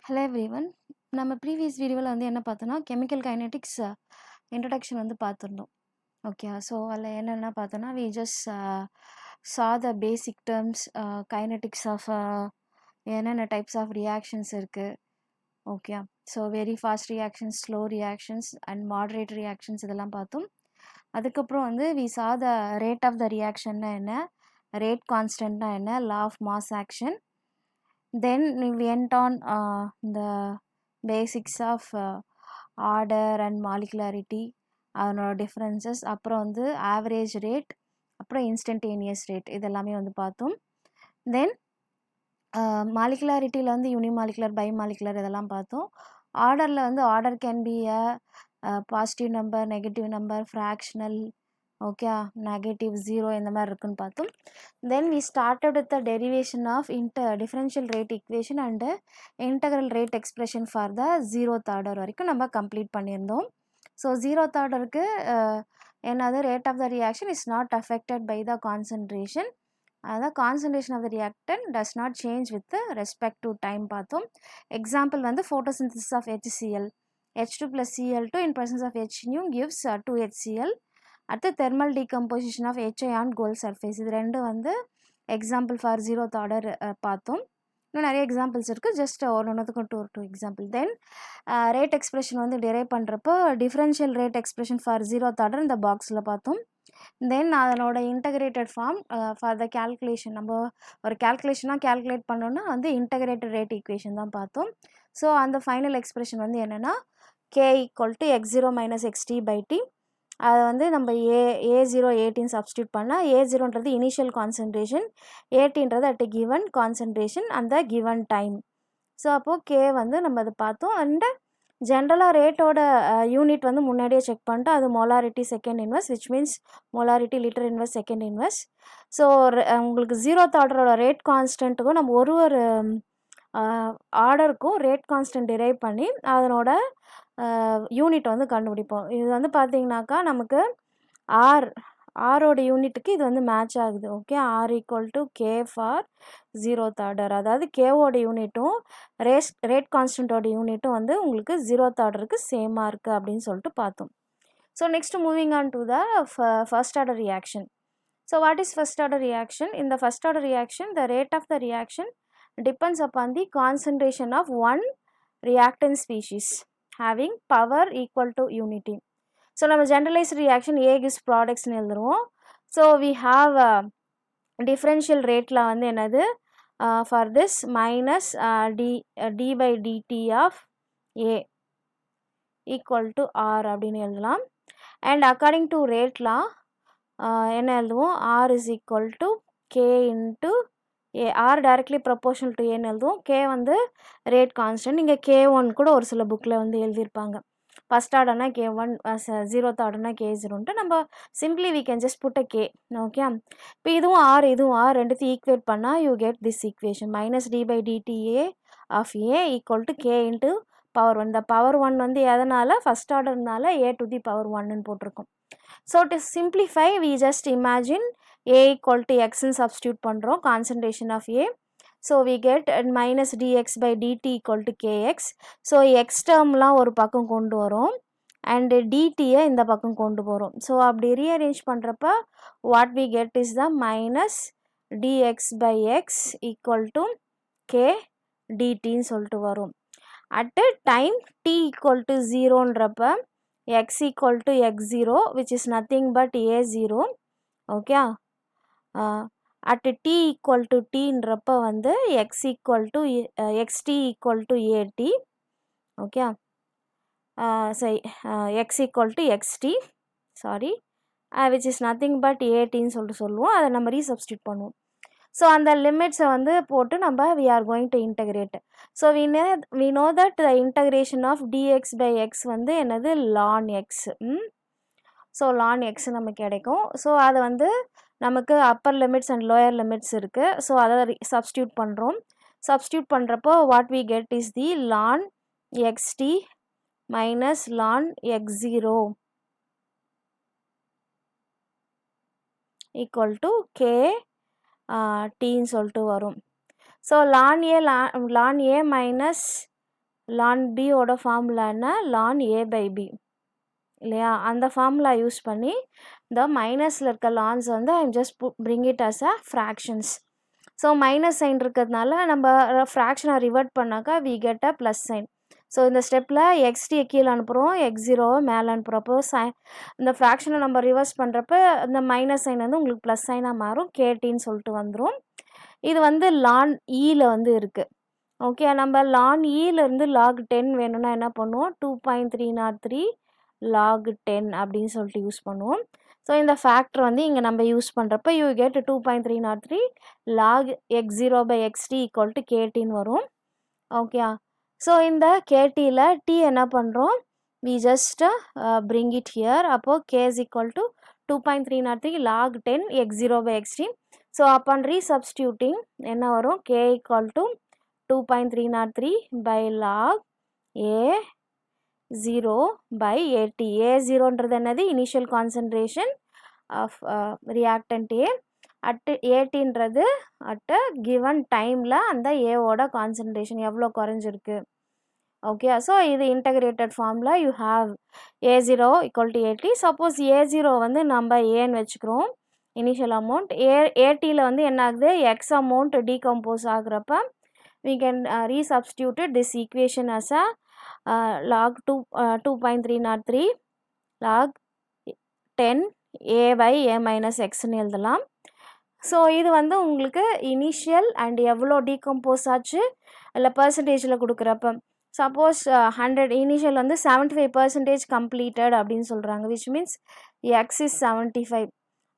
Hello everyone. நம்ம previous வீடியோவில் வந்து என்ன பார்த்தோன்னா கெமிக்கல் கைனெட்டிக்ஸ் இன்ட்ரடக்ஷன் வந்து பார்த்துருந்தோம். ஓகே, ஸோ அதில் என்னென்ன பார்த்தோன்னா we just saw the basic terms kinetics of என்னென்ன டைப்ஸ் ஆஃப் ரியாக்ஷன்ஸ் இருக்குது. Okay, so very fast reactions, slow reactions and moderate reactions இதெல்லாம் பார்த்தோம். அதுக்கப்புறம் வந்து we saw the rate of த ரியாக்ஷன்னா என்ன, ரேட் கான்ஸ்டன்ட்னா என்ன, law of mass action. Then we went on the basics of order and molecularity, அதனோட differences, அப்புறம் வந்து ஆவரேஜ் ரேட், அப்புறம் இன்ஸ்டன்டேனியஸ் ரேட், இதெல்லாமே வந்து பார்த்தோம். தென் மாலிகுலாரிட்டியில் வந்து யூனிமாலிகுலர், பைமாலிகுலர் இதெல்லாம் பார்த்தோம். ஆர்டரில் வந்து order can be a positive number, negative number, fractional, okay, negative, zero இந்த மாதிரி இருக்குன்னு பார்த்தோம். Then we started with the derivation of differential rate equation and integral rate expression for the zeroth order வரைக்கும் நம்ம கம்ப்ளீட் பண்ணியிருந்தோம். So zeroth ஆர்டருக்கு என்னது, rate of the reaction is not affected by the concentration. அதான் concentration of the reactant does not change with respect to time பார்த்தோம். Example வந்து photosynthesis of HCl, H2 plus Cl2 in presence of H nu gives 2HCl. அடுத்து thermal decomposition of HI on gold surface. இது ரெண்டும் வந்து example for zeroth order பார்த்தோம். இன்னும் நிறைய examples இருக்குது, ஜஸ்ட் ஒன்றுத்துக்கும் டூ எக்ஸாம்பிள். தென் ரேட் எக்ஸ்பிரஷன் வந்து டிரைவ் பண்ணுறப்போ differential rate expression for zeroth order இந்த பாக்ஸில் பார்த்தோம். தென் அதனோட integrated form for the calculation, நம்ம ஒரு கேல்குலேஷனாக கேல்குலேட் பண்ணோன்னா வந்து இன்டகிரேட்டட் ரேட் ஈக்குவேஷன் தான் பார்த்தோம். ஸோ அந்த ஃபைனல் எக்ஸ்பிரஷன் வந்து என்னென்னா K equal to x0 minus xt/t. அதை வந்து நம்ம A0 ATன்னு சப்ஸ்டியூட் பண்ணால் A0ன்றது இனிஷியல் கான்சன்ட்ரேஷன், ATன்றது அட் கிவன் கான்சன்ட்ரேஷன் அந்த கிவன் டைம். ஸோ அப்போது K வந்து நம்ம அதை பார்த்தோம். அண்டு ஜென்ரலாக ரேட்டோட யூனிட் வந்து முன்னாடியே செக் பண்ணிட்டு அது molarity second inverse, which means molarity litre inverse second inverse. So உங்களுக்கு ஜீரோத் ஆர்டரோட ரேட் கான்ஸ்டன்ட்டுக்கும் நம்ம ஒரு ஆர்டருக்கும் ரேட் கான்ஸ்டன்ட் டிரைவ் பண்ணி அதனோட யூனிட் வந்து கண்டுபிடிப்போம். இது வந்து பார்த்திங்கனாக்கா நமக்கு ஆரோட யூனிட்டுக்கு இது வந்து மேட்ச் ஆகுது. Okay, R equal to K for zeroth order. அதாவது கேவோட யூனிட்டும் ரேட் கான்ஸ்டன்ட்டோட யூனிட்டும் வந்து உங்களுக்கு ஜீரோத் ஆர்டருக்கு சேமாக இருக்குது அப்படின்னு சொல்லிட்டு பார்த்தோம். So next moving on to the first order reaction. So what is first order reaction? In the first order reaction, the rate of the reaction depends upon the concentration of one reactant species having power equal to unity. So நம்ம generalized reaction A gives products னு எழுதுருவோம். So we have differential rateல வந்து என்னது, for this minus d by dt of A equal to R அப்படின்னு எழுதலாம். And according to rate law என்ன எழுதுவோம், R is equal to K into A. R directly proportional to Aன்னு எழுதுவோம். K வந்து rate constant. இங்கே K1 கூட ஒரு சில புக்கில் வந்து எழுதியிருப்பாங்க. ஃபஸ்ட் ஆர்டர்னா K1, ஜீரோத் ஆர்டர்னா K0ன்ட்டு நம்ம simply we can just put a K. Okay, இப்போ இதுவும் R ரெண்டுத்தையும் ஈக்குவேட் பண்ணால் you get this equation minus d by dt A of A equal to K into power 1. இந்த பவர் 1 வந்து எதனால், ஃபஸ்ட் ஆர்டர்னால A to the power 1ன்னு போட்டிருக்கோம். So to simplify, we just imagine A equal to x ன்னு substitute பண்ணுறோம், concentration of A. So we get minus dx by dt equal to kx. So x termலாம் ஒரு பக்கம் கொண்டு வரும் and dtயை இந்த பக்கம் கொண்டு போகிறோம். ஸோ அப்படி ரீஅரேஞ்ச் பண்ணுறப்ப what we get is the minus dx by x equal to k dtன்னு சொல்லிட்டு வரும். At time t equal to 0ன்றப்ப x equal to x0 which is nothing but a0. Okay, at t equal to tன்றப்ப வந்து x equal to xt equal to at. Okay, சரி, x equal to xt sorry which is nothing but atன்னு சொல்லிட்டு சொல்லுவோம். அதை நம்ம ரீசப்ஸ்டியூட் பண்ணுவோம். So அந்த லிமிட்ஸை வந்து போட்டு நம்ம we are going to integrate. So we know that the integration of dx by x வந்து என்னது ln x. So ln x நமக்கு கிடைக்கும். ஸோ அது வந்து நமக்கு upper limits and lower limits இருக்குது. ஸோ அதை சப்ஸ்டியூட் பண்ணுறோம். சப்ஸ்டியூட் பண்ணுறப்போ what we get is the ln xt minus ln x0 equal to k tன்னு சொல்லிட்டு வரும். So ln a minus ln B ஓட ஃபார்முலா என்ன? ln A/B இல்லையா? அந்த ஃபார்முலா யூஸ் பண்ணி இந்த மைனஸில் இருக்க லான்ஸ் வந்து I just bring it as a fractions. So minus sign இருக்கிறதுனால நம்ம ஃப்ராக்ஷனை ரிவர்ட் பண்ணாக்கா we get a plus sign. So இந்த ஸ்டெப்பில் எக்ஸ்டியை கீழே அனுப்புகிறோம், x0வை மேலே அனுப்புகிறப்போ இந்த ஃப்ராக்ஷனை நம்ம ரிவர்ஸ் பண்ணுறப்ப இந்த மைனஸ் சைன் வந்து உங்களுக்கு ப்ளஸ் சைனாக மாறும், கேடின்னு சொல்லிட்டு வந்துடும். இது வந்து லான் ஈயில் வந்து இருக்குது. ஓகே, நம்ம லான் ஈலேருந்து log 10 வேணும்னா என்ன பண்ணுவோம்? 2.303 log 10 அப்படின்னு சொல்லிட்டு யூஸ் பண்ணுவோம். ஸோ இந்த ஃபேக்டர் வந்து இங்கே நம்ம யூஸ் பண்ணுறப்ப you get 2.303 log x0/xt equal to கேடின்னு வரும். ஓகே, ஸோ இந்த கேடியில் டி என்ன பண்ணுறோம்? We just bring it here. அப்போது k is equal to 2.303 log 10 x0/xt. So upon ரீசப்ஸ்டியூட்டிங் என்ன வரும்? k equal to 2.303 by log A0/AT. A0ன்றது என்னது? Initial concentration of reactant A. ATன்றது அட் கிவன் டைமில் அந்த ஏவோட கான்சன்ட்ரேஷன் எவ்வளோ குறைஞ்சிருக்கு. ஓகே, ஸோ இது இன்டகிரேட்டட் ஃபார்மில் you have A0 equal to AT. Suppose A0 வந்து நம்ம ஏன்னு வச்சுக்கிறோம், இனிஷியல் அமௌண்ட். ATயில் வந்து என்ன ஆகுது? எக்ஸ் அமௌண்ட் டீகம்போஸ் ஆகுறப்ப we can resubstitute this equation as a log 2.303 log 10 A/A minus xன்னு எழுதலாம். ஸோ இது வந்து உங்களுக்கு இனிஷியல் அண்ட் எவ்வளோ டீகம்போஸ் ஆச்சு இல்லை பர்சன்டேஜில் கொடுக்குறப்ப சப்போஸ் 100 இனிஷியல் வந்து 75% கம்ப்ளீட்டட் அப்படின்னு சொல்கிறாங்க, விச் மீன்ஸ் எக்ஸ் இஸ் 75.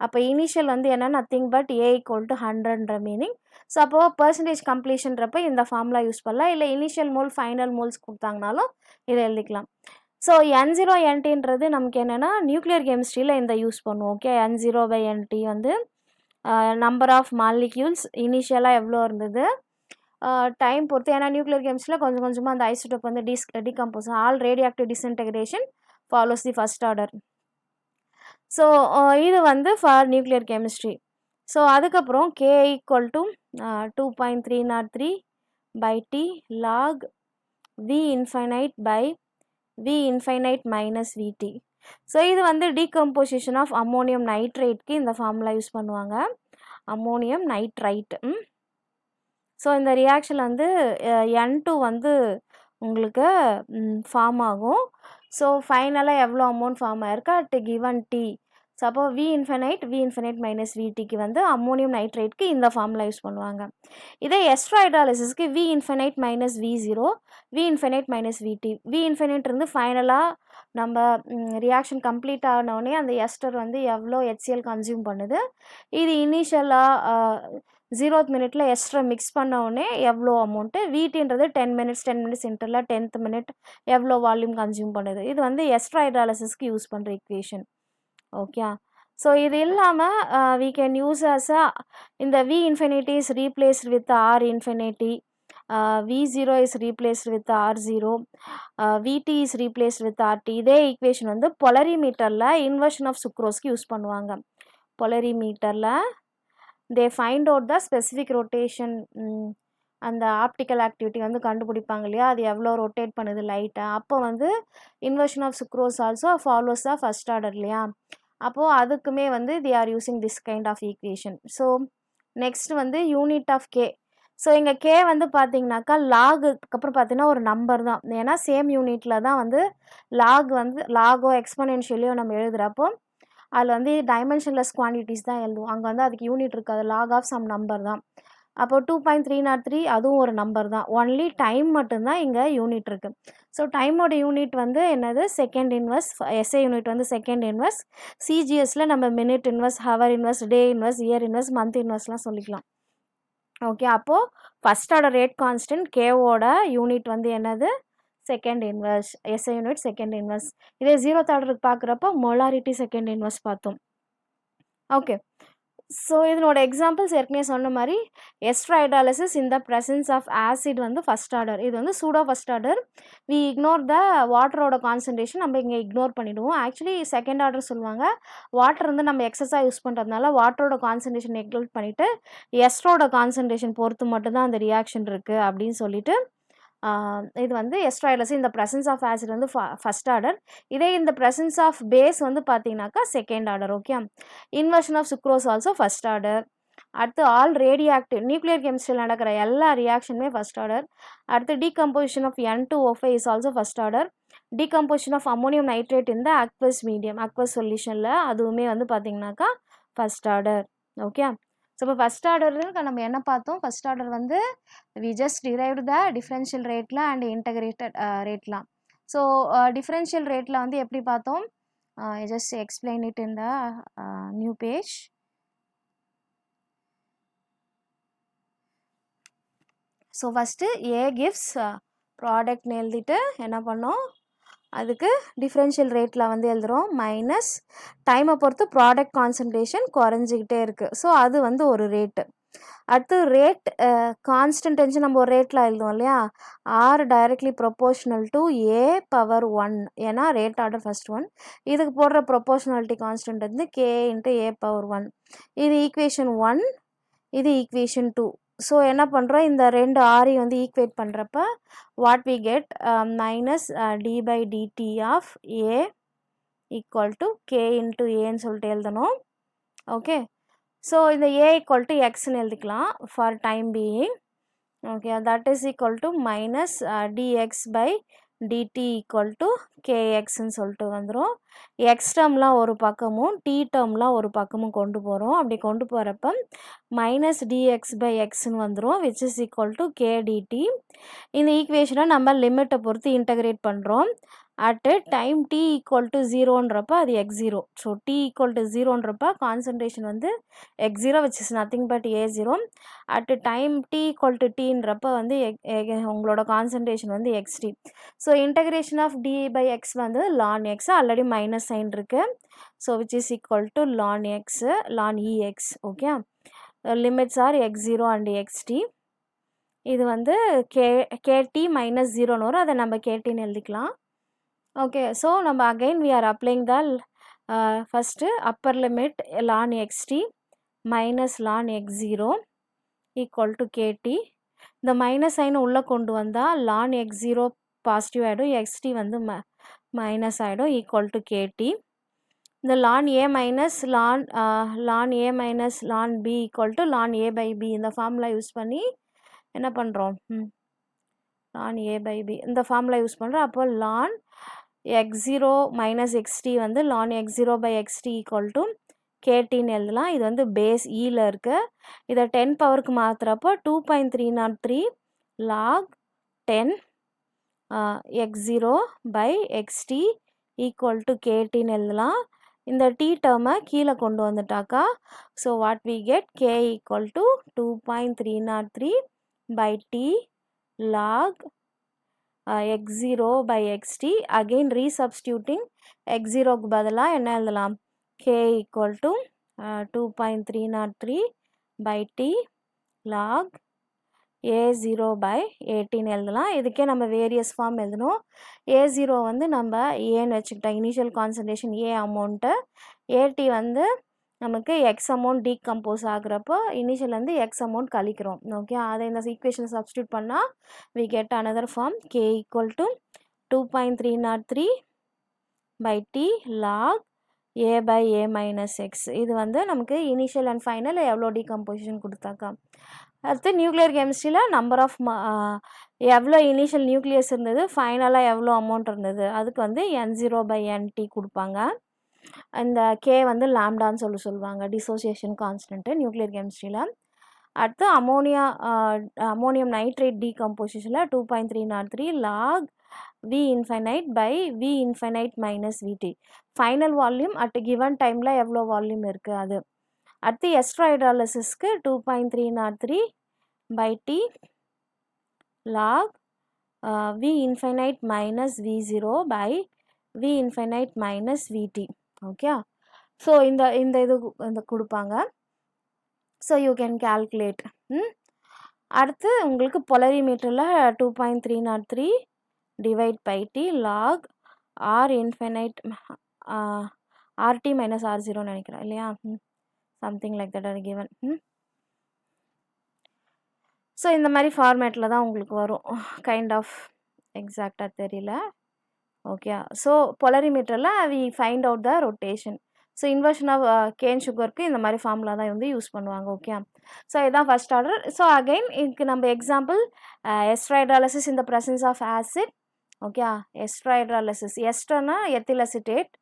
அப்போ இனிஷியல் வந்து என்ன? Nothing but A equal to 100ன்ற மீனிங். ஸோ அப்போது பர்சன்டேஜ் கம்ப்ளீஷன்றப்ப இந்த ஃபார்முலா யூஸ் பண்ணலாம், இல்லை இனிஷியல் மோல் ஃபைனல் மோல்ஸ் கொடுத்தாங்கனாலும் இதை எழுதிக்கலாம். ஸோ N0NTன்றது நமக்கு என்னென்னா நியூக்ளியர் கெமிஸ்ட்ரியில் இந்த யூஸ் பண்ணுவோம். ஓகே, N0/NT வந்து நம்பர் ஆஃப் மாலிக்யூல்ஸ் இனிஷியலாக எவ்வளோ இருந்தது, டைம் பொறுத்து. ஏன்னா நியூக்ளியர் கெமிஸ்ட்ரியில் கொஞ்சம் கொஞ்சமாக அந்த ஐசோடோப் வந்து decompose all radioactive disintegration follows the first order. So இது வந்து ஃபார் நியூக்ளியர் கெமிஸ்ட்ரி. ஸோ அதுக்கப்புறம் k equal to 2.303 by t log v infinite by v infinite minus vt. So இது வந்து டீகம்போசிஷன் ஆஃப் அம்மோனியம் நைட்ரேட்க்கு இந்த formula use பண்ணுவாங்க, ammonium nitrite. So இந்த reaction வந்து N2 வந்து உங்களுக்கு ஃபார்ம் ஆகும். ஸோ ஃபைனலாக எவ்வளோ அமௌண்ட் ஃபார்ம் ஆயிருக்கா அட் கிவன் டி. ஸோ அப்போ V infinite minus VTக்கு வந்து அம்மோனியம் நைட்ரேட்க்கு இந்த ஃபார்முலா யூஸ் பண்ணுவாங்க. இதே ester ஹைட்ராலிசிஸ்க்கு V infinite minus V0, V infinite minus VT. V infinite இருந்து ஃபைனலாக நம்ம ரியாக்ஷன் கம்ப்ளீட் ஆனோடனே அந்த எஸ்டர் வந்து எவ்வளோ HCl கன்சியூம் பண்ணுது, இது இனிஷியலாக 0th மினிட்ல எஸ்டரை மிக்ஸ் பண்ணோடனே எவ்வளோ அமௌண்ட்டு, VTன்றது 10 minutes இன்டரில் 10th மினிட் எவ்வளோ வால்யூம் கன்சியூம் பண்ணுது. இது வந்து எஸ்டர் ஹைட்ராலிசிஸ்க்கு யூஸ் பண்ணுற ஈக்குவேஷன். ஓகே, ஸோ இது இல்லாமல் we can use as a இந்த V infinity is replaced with R infinity, V0 is replaced with R0, VT is replaced with RT. இதே equation வந்து பொலரிமீட்டரில் இன்வர்ஷன் ஆஃப் சுக்ரோஸ்க்கு யூஸ் பண்ணுவாங்க. பொலரிமீட்டரில் they find out the specific rotation, அந்த optical activity வந்து கண்டுபிடிப்பாங்க இல்லையா, அது எவ்வளோ ரொட்டேட் பண்ணுது லைட்டாக. அப்போ வந்து inversion of sucrose also follows the first order இல்லையா, அப்போது அதுக்குமே வந்து they are using this kind of equation. So next வந்து யூனிட் ஆஃப் கே. ஸோ இங்கே கே வந்து பார்த்தீங்கன்னாக்கா லாகுக்கு அப்புறம் பார்த்தீங்கன்னா ஒரு நம்பர் தான், ஏன்னா சேம் யூனிட்டில் தான் வந்து லாக் வந்து லாகோ எக்ஸ்பொனென்ஷியலையோ நம்ம எழுதுகிறப்போ அதில் வந்து டைமென்ஷன்லெஸ் குவான்டிட்டிஸ் தான் எழுதுவோம். அங்கே வந்து அதுக்கு யூனிட் இருக்காது, லாக் ஆஃப் சம் நம்பர் தான். அப்போது 2.303 அதுவும் ஒரு நம்பர் தான், ஒன்லி டைம் மட்டும்தான் இங்கே யூனிட் இருக்குது. ஸோ டைமோட யூனிட் வந்து என்னது? Second inverse. எஸ்ஐ யூனிட் வந்து செகண்ட் இன்வர்ஸ். சிஜிஎஸில் நம்ம minute inverse, hour inverse, day inverse, year inverse, month இன்வர்ஸ்லாம் சொல்லிக்கலாம். ஓகே, அப்போது ஃபஸ்ட் ஆர்டர் ரேட் கான்ஸ்டன்ட் கேவோட யூனிட் வந்து என்னது? Second inverse. SI unit second inverse. இதே 0th ஆர்டருக்கு பார்க்குறப்போ மொலாரிட்டி செகண்ட் இன்வர்ஸ் பார்த்தோம். ஓகே, ஸோ இதனோட எக்ஸாம்பிள்ஸ் ஏற்கனவே சொன்ன மாதிரி ester hydrolysis in the presence of acid வந்து ஃபஸ்ட் ஆர்டர், இது வந்து pseudo first order. We ignore த வாட்டரோட கான்சன்ட்ரேஷன், நம்ம இங்கே இக்னோர் பண்ணிவிடுவோம். ஆக்சுவலி செகண்ட் ஆர்டர் சொல்லுவாங்க, வாட்டர் வந்து நம்ம எக்ஸஸாக யூஸ் பண்ணுறதுனால வாட்டரோட கான்சன்ட்ரேஷன் நெக்லெக்ட் பண்ணிவிட்டு எஸ்டரோட கான்சன்ட்ரேஷன் பொறுத்து மட்டும்தான் அந்த ரியாக்ஷன் இருக்குது அப்படின்னு சொல்லிட்டு இது வந்து எஸ்ட்ராய்டர்ஸ் இந்த ப்ரெசன்ஸ் ஆஃப் ஆசிட் வந்து ஃபஸ்ட் ஆர்டர். இதே இந்த ப்ரெசன்ஸ் ஆஃப் பேஸ் வந்து பார்த்தீங்கன்னாக்கா second order. Okay, inversion of sucrose also first order. அடுத்து ஆல் ரேடியோ ஆக்டிவ் நியூக்ளியர் கெமிஸ்ட்ரியில் நடக்கிற எல்லா ரியாக்ஷனுமே ஃபஸ்ட் ஆர்டர். அடுத்து decomposition of N2O5 is also first order. Decomposition of ammonium nitrate இந்த அக்வஸ் மீடியம் அக்வஸ் சொல்யூஷனில் அதுவுமே வந்து பார்த்தீங்கன்னாக்கா ஃபஸ்ட் ஆர்டர். ஓகே, ஸோ இப்போ ஃபஸ்ட் ஆர்டருக்கு நம்ம என்ன பார்த்தோம்? ஃபஸ்ட் ஆர்டர் வந்து we just derived the differential ரேட்டில் அண்ட் இன்டகிரேட்டட் ரேட்லாம். ஸோ டிஃப்ரென்ஷியல் ரேட்டில் வந்து எப்படி பார்த்தோம்? Just explain it in the new page. So first A gives ப்ராடக்ட்னு எழுதிட்டு என்ன பண்ணோம்? அதுக்கு டிஃப்ரென்ஷியல் ரேட்டில் வந்து எழுதுகிறோம். மைனஸ் டைமை பொறுத்து ப்ராடக்ட் கான்சன்ட்ரேஷன் குறைஞ்சிக்கிட்டே இருக்குது. ஸோ அது வந்து ஒரு ரேட்டு. அடுத்து ரேட் கான்ஸ்டன்ட் டென்ஷன் நம்ம ஒரு ரேட்டில் எழுதுவோம் இல்லையா? R directly proportional to A power 1. ஏன்னா ரேட் ஆர்டர் ஃபஸ்ட் ஒன். இதுக்கு போடுற ப்ரொப்போர்ஷனாலிட்டி கான்ஸ்டன்ட் வந்து கே இன்ட்டு ஏ பவர் 1. இது ஈக்குவேஷன் 1, இது ஈக்குவேஷன் 2. ஸோ என்ன பண்ணுறோம்? இந்த ரெண்டு ஆரையும் வந்து ஈக்குவேட் பண்ணுறப்ப what we get minus D by DT of A equal to K into ஏன்னு சொல்லிட்டு எழுதணும். ஓகே, ஸோ இந்த ஏ ஈக்குவல் டு எக்ஸ்ன்னு எழுதிக்கலாம் for time being. Okay, that is equal to minus dx by dt equal to கேஎக்ஸ்ன்னு சொல்லிட்டு வந்துடும். X டேர்ம்லாம் ஒரு பக்கமும் டி டேர்ம்லாம் ஒரு பக்கமும் கொண்டு போகிறோம். அப்படி கொண்டு போகிறப்ப மைனஸ் டிஎக்ஸ் பை எக்ஸ்ன்னு வந்துடும் which is equal to kdt. இந்த ஈக்குவேஷனை நம்ம லிமிட்டை பொறுத்து இன்டகிரேட் பண்ணுறோம். At time t equal to 0ன்றப்ப அது x0. So t equal to 0ன்றப்ப கான்சன்ட்ரேஷன் வந்து x0 which is nothing but A0. At time t equal to டீன்றப்ப வந்து உங்களோட கான்சன்ட்ரேஷன் வந்து xt. So integration of d by x வந்து ln x, already minus sign இருக்குது. So which is equal to ln x ln ex. Okay, limits are x0 and xt. இது வந்து கேடி minus 0ன்னு வரும். அதை நம்ம கேடின்னு எழுதிக்கலாம். ஓகே, ஸோ நம்ம again we are applying the first upper limit ln xt minus ln x0 equal to k t. இந்த minus சைனை உள்ளே கொண்டு வந்தால் ln x0 பாசிட்டிவ் ஆகிடும், xt வந்து மைனஸ் ஆகிடும் ஈக்குவல் டு கேடி. இந்த ln a minus ln a minus ln b equal to ln a by b. இந்த ஃபார்முலா யூஸ் பண்ணி என்ன பண்ணுறோம்? ln a பை b இந்த ஃபார்முலா யூஸ் பண்ணுறோம். அப்போ ln x0 மைனஸ் xt வந்து ln x0 by xt equal to கேடின்னு எழுதலாம். இது வந்து பேஸ் ஈல இருக்குது. இதை 10 பவருக்கு மாற்றுறப்போ 2.303 log 10 x0 by xt equal to கேடின்னு எழுதலாம். இந்த டி டேர்மை கீழே கொண்டு வந்துட்டாக்கா so what we get k equal to 2.303 by t log x0 by xt. again resubstituting x0க்கு பதிலாக என்ன எழுதலாம்? k equal to 2.303 by t log a0 by 18 எழுதலாம். இதுக்கே நம்ம வேரியஸ் ஃபார்ம் எழுதணும். a0 வந்து நம்ம ஏன்னு வச்சுக்கிட்டோம், initial concentration A amount. AT வந்து நமக்கு எக்ஸ் அமௌண்ட் டீகம்போஸ் ஆகுறப்போ இனிஷியல் வந்து எக்ஸ் அமௌண்ட் கழிக்கிறோம். ஓகே, அதை இந்த ஈக்குவேஷன் சப்ஸ்டியூட் பண்ணால் we get another form K equal to 2.303 by t log a by a minus x. இது வந்து நமக்கு இனிஷியல் அண்ட் ஃபைனல் எவ்வளோ டீகம்போசிஷன் கொடுத்தாக்கா. அடுத்து நியூக்ளியர் கெமிஸ்ட்ரியில் நம்பர் ஆஃப் எவ்வளோ இனிஷியல் நியூக்ளியஸ் இருந்தது, ஃபைனலாக எவ்வளோ அமௌண்ட் இருந்தது, அதுக்கு வந்து n0 by nt கொடுப்பாங்க. இந்த கே வந்து லாம்டான்னு சொல்லுவாங்க, டிசோசியேஷன் கான்ஸ்டன்ட்டு நியூக்ளியர் கெமிஸ்ட்ரியில். அடுத்து அமோனியம் நைட்ரேட் டீகம்போசிஷனில் 2.303 log v infinite by v infinite minus vt. Final volume at given டைமில் எவ்வளோ வால்யூம் இருக்குது அது. அடுத்து எஸ்ட்ரா ஹைட்ராலிசிஸ்க்கு 2.303 by t log v infinite minus v0 by v infinite minus vt. Okay, so இந்த இது கொடுப்பாங்க. So you can calculate. அடுத்து உங்களுக்கு பொலரிமீட்டரில் 2.303 divide by T log r infinite rt minus r0 நினைக்கிறேன் இல்லையா, something like that are given. So இந்த மாதிரி ஃபார்மேட்டில் தான் உங்களுக்கு வரும். கைண்ட் ஆஃப் எக்ஸாக்டாக தெரியல. ஓகே. ஸோ பொலரிமீட்டரில் we find out the rotation. So inversion of cane சுகருக்கு இந்த மாதிரி ஃபார்முலா தான் வந்து யூஸ் பண்ணுவாங்க. ஓகே. ஸோ இதுதான் ஃபர்ஸ்ட் ஆர்டர். ஸோ அகைன் இதுக்கு நம்ம example ester hydrolysis in the presence of acid. Okay. Ester hydrolysis, எஸ்டர்னா ethyl acetate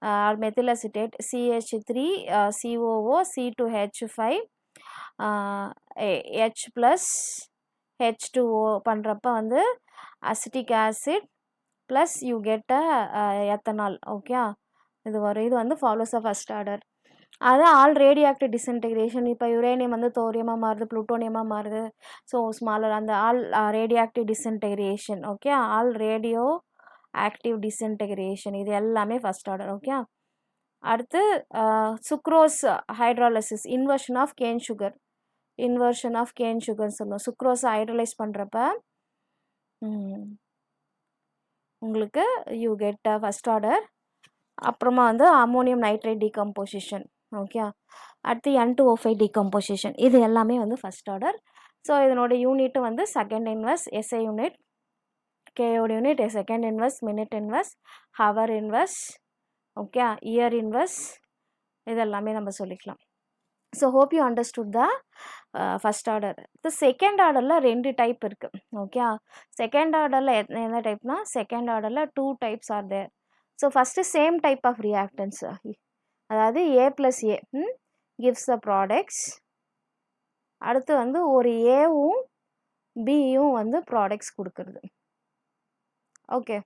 or methyl acetate, CH3 COO C2H5 H plus H2O பண்ணுறப்ப வந்து acetic acid plus you get ethanol. Okay. இது வரும். இது வந்து follows அ first order. அது all radioactive disintegration. இப்போ uranium வந்து தோரியமாக மாறுது, ப்ளூட்டோனியமாக மாறுது. ஸோ ஸ்மாலர் அந்த all radioactive disintegration. Okay. All radioactive disintegration இது எல்லாமே ஃபர்ஸ்ட் ஆர்டர். ஓகே. அடுத்து sucrose hydrolysis, inversion of cane sugar. Inversion of cane சுகர்னு சொல்லுவோம். சுக்ரோஸை ஹைட்ரலைஸ் பண்ணுறப்ப உங்களுக்கு யூ கெட் ஃபர்ஸ்ட் ஆர்டர். அப்புறமா வந்து அம்மோனியம் நைட்ரேட் டீகம்போசிஷன். ஓகே. அடுத்து N2O5 டீகம்போசிஷன். இது எல்லாமே வந்து ஃபர்ஸ்ட் ஆர்டர். ஸோ இதனோட யூனிட் வந்து செகண்ட் இன்வர்ஸ், SI யூனிட், கேயோட unit second inverse, minute inverse, hour inverse, okay, year inverse, இது எல்லாமே நம்ம சொல்லிக்கலாம். So hope you understood the first order. So second ஆர்டரில் 2 டைப் இருக்குது. ஓகே. செகண்ட் ஆர்டரில் என்ன டைப்னா, செகண்ட் ஆர்டரில் 2 types are there. So first same type of reactants, அதாவது A + A gives the products. அடுத்து வந்து ஒரு ஏவும் பியும் வந்து ப்ராடக்ட்ஸ் கொடுக்குறது. ஓகே.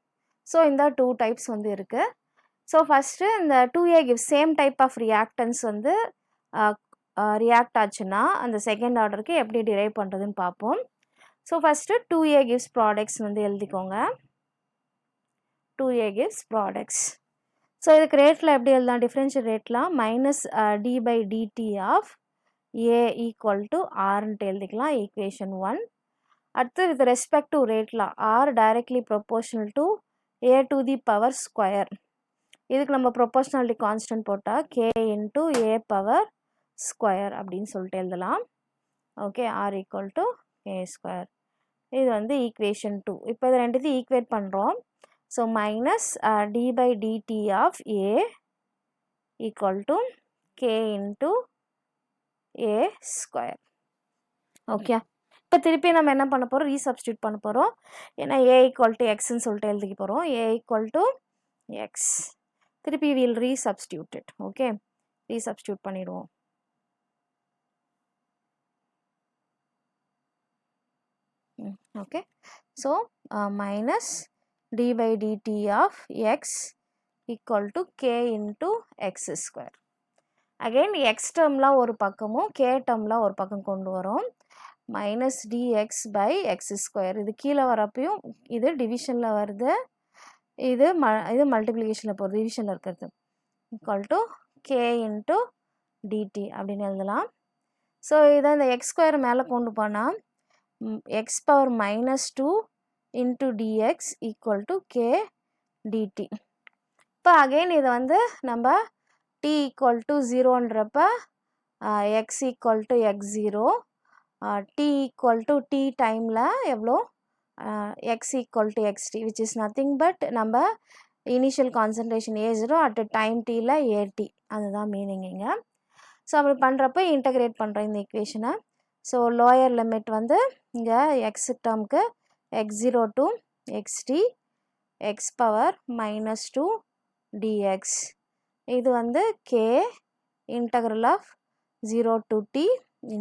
ஸோ இந்த 2 டைப்ஸ் வந்து இருக்குது. ஸோ ஃபஸ்ட்டு இந்த 2A gives same type of reactants வந்து ரியாக்ட் ஆச்சுன்னா அந்த செகண்ட் ஆர்டருக்கு எப்படி டிரைவ் பண்ணுறதுன்னு பார்ப்போம். So first 2A gives products வந்து எழுதிக்கோங்க. 2A gives products. ஸோ இதுக்கு ரேட்டில் எப்படி எழுதலாம், டிஃப்ரென்ஷியல் ரேட்லாம் -d/dt ஆஃப் A = Rன்ட்டு எழுதிக்கலாம், ஈக்குவேஷன் 1. அடுத்து வித் ரெஸ்பெக்ட் டு ரேட்ல R directly proportional to A⁴. இதுக்கு நம்ம ப்ரொபோர்ஷனாலிட்டி கான்ஸ்டன்ட் போட்டால் K × A⁴ அப்படின்னு சொல்லிட்டு எழுதலாம். ஓகே. R = K². இது வந்து ஈக்குவேஷன் 2. இப்போ இது ரெண்டுத்தையும் ஈக்குவேட் பண்ணுறோம். So -d/dt of A = K × A². Okay. இப்போ திருப்பி நம்ம என்ன பண்ண போகிறோம், ரீசப்ஸ்டியூட் பண்ண போகிறோம். ஏன்னா A = Xன்னு சொல்லிட்டு எழுதிக்க போகிறோம். A = X. திருப்பி will resubstitute it. Okay. Resubstitute பண்ணிடுவோம். Okay. So -d/dt of X = K × X². Again X டேர்ம்லாம் ஒரு பக்கமும் K டேர்ம்லாம் ஒரு பக்கம் கொண்டு வரோம். -dx/x². இது கீழே வரப்பையும் இது டிவிஷனில் வருது, இது மல்டிப்ளிகேஷனில் போகிறது, டிவிஷனில் இருக்கிறது. = K × dt அப்படின்னு எழுதலாம். ஸோ இதை இந்த x² மேலே கொண்டு போனால் x⁻² × dx = K dt. இப்போ அகெயின் இதை வந்து நம்ம t = 0ன்றப்ப x = x0, t = t டைமில் எவ்வளோ x = xt which is nothing but நம்ம initial concentration A0 at time tல AT, அதுதான் மீனிங் இங்கே. ஸோ அப்படி பண்ணுறப்ப இன்டகிரேட் பண்ணுறோம் இந்த ஈக்குவேஷனை. ஸோ லோயர் லிமிட் வந்து இங்கே x டேர்முக்கு x0 to xt x⁻² dx. இது வந்து K ∫0 to t ×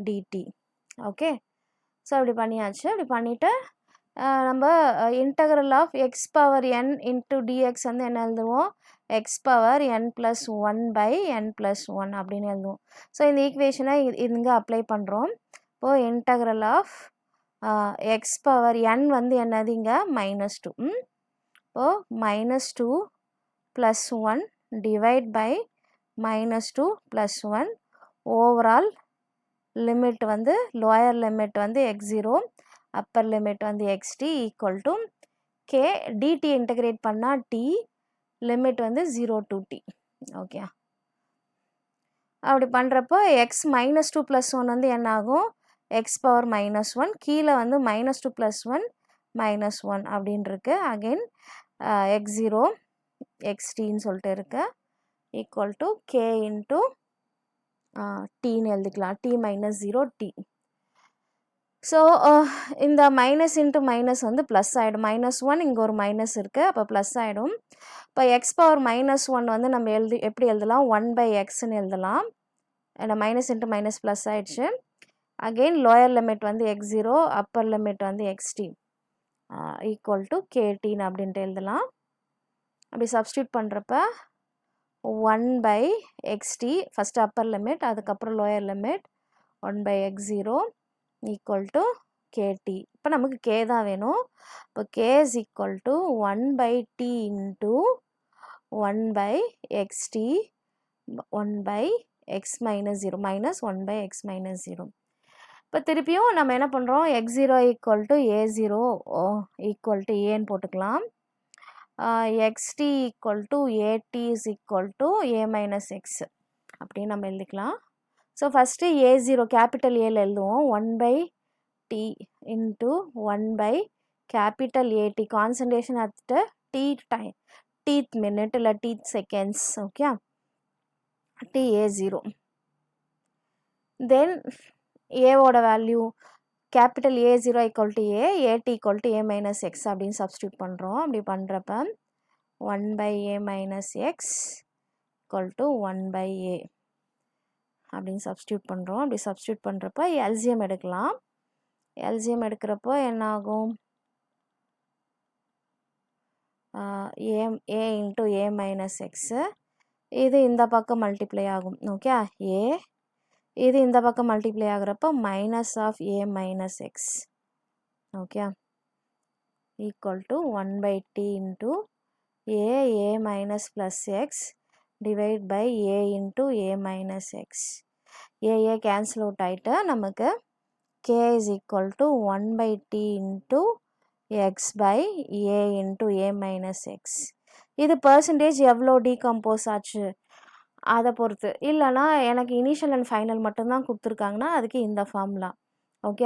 dt. Okay. So அப்படி பண்ணியாச்சு. அப்படி பண்ணிவிட்டு நம்ம x⁻n × dx வந்து என்ன எழுதுவோம், x⁻n+1/n+1 அப்படின்னு எழுதுவோம். ஸோ இந்த ஈக்குவேஷனை இங்கே அப்ளை பண்ணுறோம். இப்போது x⁻n வந்து என்னது இங்கே -2. இப்போது -2 + 1 டிவைட் பை -2 + 1 ஓவரால் லிமிட் வந்து லோயர் லிமிட் வந்து x0, அப்பர் லிமிட் வந்து xt = K dt இன்டகிரேட் பண்ணால் t லிமிட் வந்து 0 to t. ஓகே. அப்படி பண்ணுறப்போ x -2 + 1 வந்து என்ன ஆகும், x பவர் -1 கீழே வந்து -2 + 1 -1 அப்படின்னு இருக்கு. அகெயின் x0 xt சொல்லிட்டு இருக்கு ஈக்குவல் டு k இன்ட்டு tன்னு எழுதிக்கலாம். t - 0 t. ஸோ இந்த மைனஸ் இன்ட்டு மைனஸ் வந்து ப்ளஸ் ஆகிடும். -1 இங்கே ஒரு மைனஸ் இருக்குது, அப்போ ப்ளஸ் ஆகிடும். இப்போ எக்ஸ் பவர் -1 வந்து நம்ம எப்படி எழுதலாம்? 1/xன்னு எழுதலாம். ஏன்னா மைனஸ் இன்ட்டு மைனஸ் ப்ளஸ் ஆகிடுச்சு. அகெயின் லோயர் லிமிட் வந்து x0, அப்பர் லிமிட் வந்து xt ஈக்குவல் டு ktன்னு அப்படின்ட்டு எழுதலாம். அப்படி சப்ஸ்டியூட் பண்ணுறப்ப 1/xt ஃபஸ்ட்டு அப்பர் லிமிட், அதுக்கப்புறம் lower limit 1/x0 equal to kt. இப்போ நமக்கு k தான் வேணும். இப்போ k is equal to 1/t into 1/xt 1/x -0 minus 1/x -0. இப்போ திருப்பியும் நம்ம என்ன பண்ணுறோம்? x0 equal to a0 equal to ஏன்னு போட்டுக்கலாம். xt equal to at is equal to a - x அப்படின்னு நம்ம எழுதிக்கலாம். ஸோ ஃபஸ்ட்டு a0 கேபிட்டல் ஏல எழுதுவோம். 1/t into 1/AT concentration at teeth minute இல்லை டீத் செகண்ட்ஸ். Okay, ta0. தென் ஏவோட value capital A0 equal to a, at equal to a - x அப்படின்னு substitute பண்ணுறோம். அப்படி பண்ணுறப்ப 1/a - x equal to 1/a அப்படின்னு substitute பண்ணுறோம். அப்படி சப்ஸ்டியூட் பண்ணுறப்ப எல்சிஎம் எடுக்கலாம். எல்சிஎம் எடுக்கிறப்போ என்ன ஆகும்? a இன்ட்டு a - x இது இந்த பக்கம் மல்டிப்ளை ஆகும். ஓகே, a இது இந்த பக்கம் மல்டிப்ளை ஆகிறப்போ minus of a - x. Okay, equal to 1/t into a minus plus x divide by a into a - x. a cancel out ஆகிட்டு நமக்கு k is equal to 1/t into x by a into a - x. இது percentage எவ்வளோ decompose ஆச்சு அதை பொறுத்து. இல்லைனா எனக்கு initial and final மட்டும்தான் கொடுத்துருக்காங்கன்னா அதுக்கு இந்த ஃபார்முலா. ஓகே,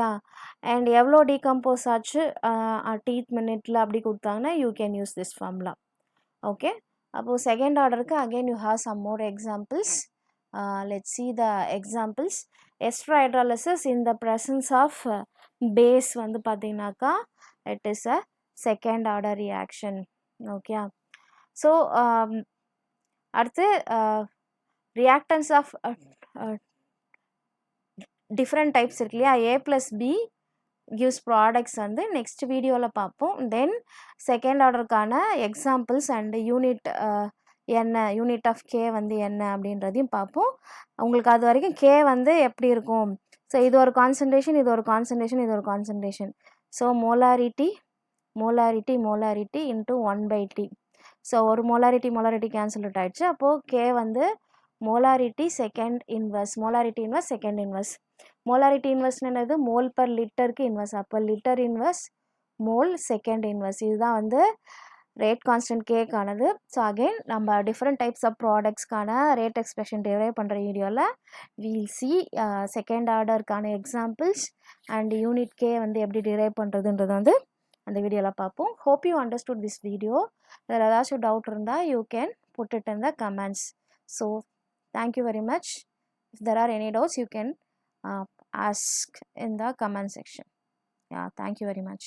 அண்ட் எவ்வளோ டீகம்போஸ் ஆச்சு டீத் மினிட்ல அப்படி கொடுத்தாங்கன்னா you can use this formula. Okay, அப்போது செகண்ட் ஆர்டருக்கு again you have some more examples. Let's see the examples. Ester hydrolysis in the presence of base வந்து பார்த்தீங்கன்னாக்கா it is a second order reaction. Okay, so அடுத்து reactants of different types இருக்கு இல்லையா? a plus b gives products வந்து next வீடியோவில் பார்ப்போம். Then second ஆர்டருக்கான examples and unit என்ன, யூனிட் ஆஃப் கே வந்து என்ன அப்படின்றதையும் பார்ப்போம். உங்களுக்கு அது வரைக்கும் கே வந்து எப்படி இருக்கும்? ஸோ இது ஒரு கான்சன்ட்ரேஷன், இது ஒரு கான்சன்ட்ரேஷன், இது ஒரு concentration. So molarity into 1/t. So ஒரு மோலாரிட்டி கேன்சல் அவுட் ஆகிடுச்சு. அப்போது கே வந்து molarity second inverse, molarity inverse second inverse. Molarity inverse என்னது? மோல் பர் லிட்டருக்கு இன்வர்ஸ். அப்போ litre inverse mole second inverse. இதுதான் வந்து ரேட் கான்ஸ்டன்ட் கேக்கானது. ஸோ அகெயின் நம்ம டிஃப்ரெண்ட் டைப்ஸ் ஆஃப் ப்ராடக்ட்ஸ்க்கான ரேட் எக்ஸ்பிரஷன் டெரைவ் பண்ணுற வீடியோவில் வீல் சி செகண்ட் ஆர்டருக்கான எக்ஸாம்பிள்ஸ் அண்ட் யூனிட் கே வந்து எப்படி டிரைவ் பண்ணுறதுன்றது வந்து அந்த வீடியோவில் பார்ப்போம். Hope you understood this video. வேறு ஏதாச்சும் டவுட் இருந்தால் you can put it in the comments. So thank you very much. If there are any doubts you can ask in the comment section. Yeah, thank you very much.